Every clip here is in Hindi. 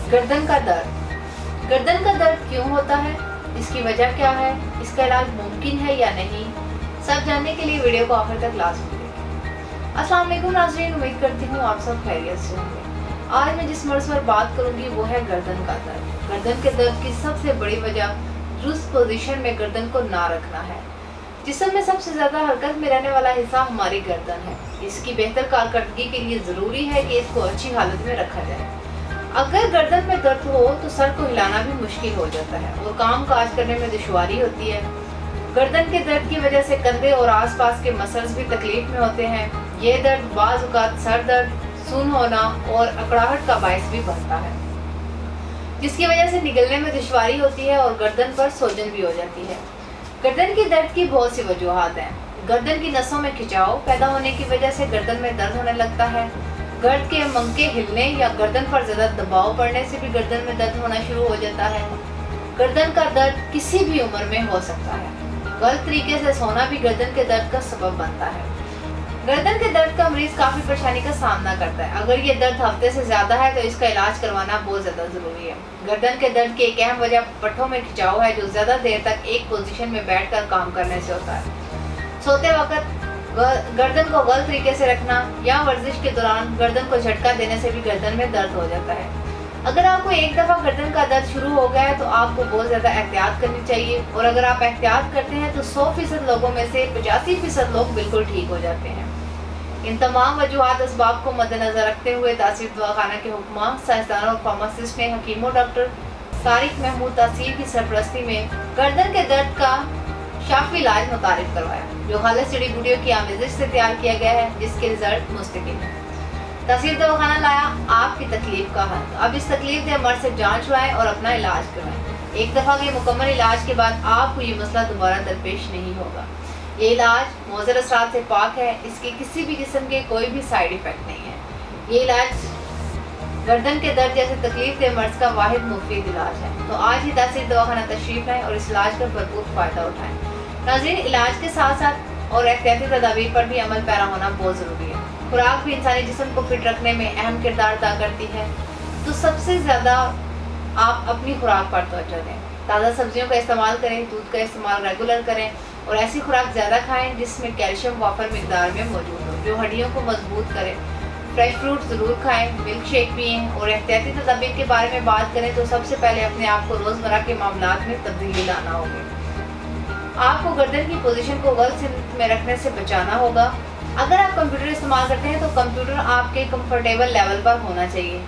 गर्दन का दर्द। गर्दन का दर्द क्यों होता है, इसकी वजह क्या है, इसका इलाज मुमकिन है या नहीं, सब जानने के लिए वीडियो को आखिर तक लाजमी देखें। अस्सलाम वालेकुम नाज़रीन, उम्मीद करती हूँ आप सब खैरियत से होंगे। आज मैं जिस मर्ज़ पर बात करूँगी वो है गर्दन का दर्द। गर्दन के दर्द की सबसे बड़ी वजह दुरुस्त पोजीशन में गर्दन को ना रखना है। जिस्म में सबसे ज़्यादा हरकत में रहने वाला हिस्सा हमारी गर्दन है। इसकी बेहतर कारकर्दगी के लिए ज़रूरी है कि इसको अच्छी हालत में रखा जाए। अगर गर्दन में दर्द हो तो सर को हिलाना भी मुश्किल हो जाता है और काम काज करने में दुश्वारी होती है। गर्दन के दर्द की वजह से कंधे और आसपास के मसल्स भी तकलीफ में होते हैं। ये दर्द बाज़ औक़ात सर दर्द, सुन होना और अकड़ाहट का बायस भी बनता है, जिसकी वजह से निगलने में दुश्वारी होती है और गर्दन पर सोजन भी हो जाती है। गर्दन के दर्द की बहुत सी वजूहात हैं। गर्दन की नसों में खिंचाव पैदा होने की वजह से गर्दन में दर्द होने लगता है। गर्द के मंके हिलने या गर्दन पर ज़्यादा दबाव पड़ने से भी गर्दन में दर्द होना शुरू हो जाता है। गर्दन का दर्द किसी भी उम्र में हो सकता है। गलत तरीके से सोना भी गर्दन के दर्द का सबब बनता है। गर्दन के दर्द का मरीज काफ़ी परेशानी का सामना करता है। अगर ये दर्द हफ्ते से ज़्यादा है तो इसका इलाज करवाना बहुत ज़्यादा ज़रूरी है। गर्दन के दर्द की एक अहम वजह पट्ठों में खिंचाव है, जो ज़्यादा देर तक एक पोजीशन में बैठकर काम करने से होता है। सोते वक्त गर्दन को गलत तरीके से रखना या वर्जिश के दौरान गर्दन को झटका देने से भी गर्दन में दर्द हो जाता है। अगर आपको एक दफ़ा गर्दन का दर्द शुरू हो गया है तो आपको बहुत ज़्यादा एहतियात करनी चाहिए, और अगर आप एहतियात करते हैं तो 100% लोगों में से 85% लोग बिल्कुल ठीक हो जाते हैं। इन तमाम वजूहात असबाब को मद्देनजर रखते हुए तासीर दवाखाना के हुक्मा, साइंसदानों और फार्मासिस्ट ने हकीमों डॉक्टर तारिक महमूद तासीर की सरपरस्ती में गर्दन के दर्द का शाफी इलाज मुतारिफ करवाया, जो खालिस जड़ी बूटियों की आमेज़श से तैयार किया गया है, जिसके रिजल्ट मुस्तकिल है। तासीर दवाखाना लाया आपकी तकलीफ का हल। अब इस तकलीफ के मर्ज से जांच कराएं और अपना इलाज करवाएं। एक दफ़ा के मुकम्मल इलाज के बाद आपको ये मसला दोबारा दरपेश नहीं होगा। ये इलाज मौजर असरात से पाक है, इसके किसी भी किस्म के कोई भी साइड इफ़ेक्ट नहीं है। ये इलाज गर्दन के दर्द जैसे तकलीफ के मर्ज का वाहिद मुफीद इलाज है। तो आज ही तासीर दवाखाना तशरीफ़ लाएं और इस इलाज का भरपूर फ़ायदा उठाएं। नाज़रीन, इलाज के साथ साथ और एहतियाती तदाबीर पर भी अमल पैरा होना बहुत ज़रूरी है। खुराक भी इंसानी जिस्म को फिट रखने में अहम किरदार अदा करती है, तो सबसे ज़्यादा आप अपनी खुराक पर तवज्जो दें। ताज़ा सब्जियों का इस्तेमाल करें, दूध का इस्तेमाल रेगुलर करें और ऐसी खुराक ज़्यादा खाएं जिसमें कैल्शियम वाफर मिकदार में मौजूद हो, जो हड्डियों को मजबूत करे। फ्रेश फ्रूट ज़रूर खाएं, मिल्क शेक पिएँ। और एहतियाती तदाबीर के बारे में बात करें तो सबसे पहले अपने आप को रोज़मर्रा के मामलात में तब्दीली लाना होगी। आपको गर्दन की पोजीशन को गलत सिमत में रखने से बचाना होगा। अगर आप कंप्यूटर इस्तेमाल करते हैं तो कंप्यूटर आपके कंफर्टेबल लेवल पर होना चाहिए,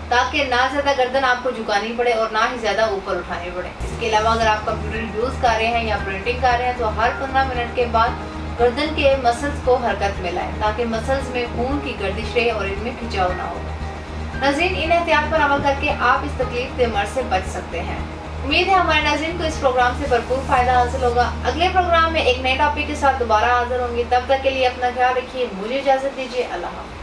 ताकि ना ज़्यादा गर्दन आपको झुकानी पड़े और ना ही ज़्यादा ऊपर उठानी पड़े। इसके अलावा अगर आप कंप्यूटर यूज़ कर रहे हैं या प्रिंटिंग कर रहे हैं तो हर 15 मिनट के बाद गर्दन के मसल्स को हरकत में लाएं, ताकि मसल्स में खून की गर्दिश रहे और इनमें खिंचाव ना हो। नाज़रीन, इन एहतियात पर अमल करके आप इस तकलीफ के मर्ज से बच सकते हैं। उम्मीद है हमारे नाज़रीन को इस प्रोग्राम से भरपूर फ़ायदा हासिल होगा। अगले प्रोग्राम में एक नए टॉपिक के साथ दोबारा हाजिर होंगी। तब तक के लिए अपना ख्याल रखिए। मुझे इजाज़त दीजिए। अल्लाह हाफ़िज़।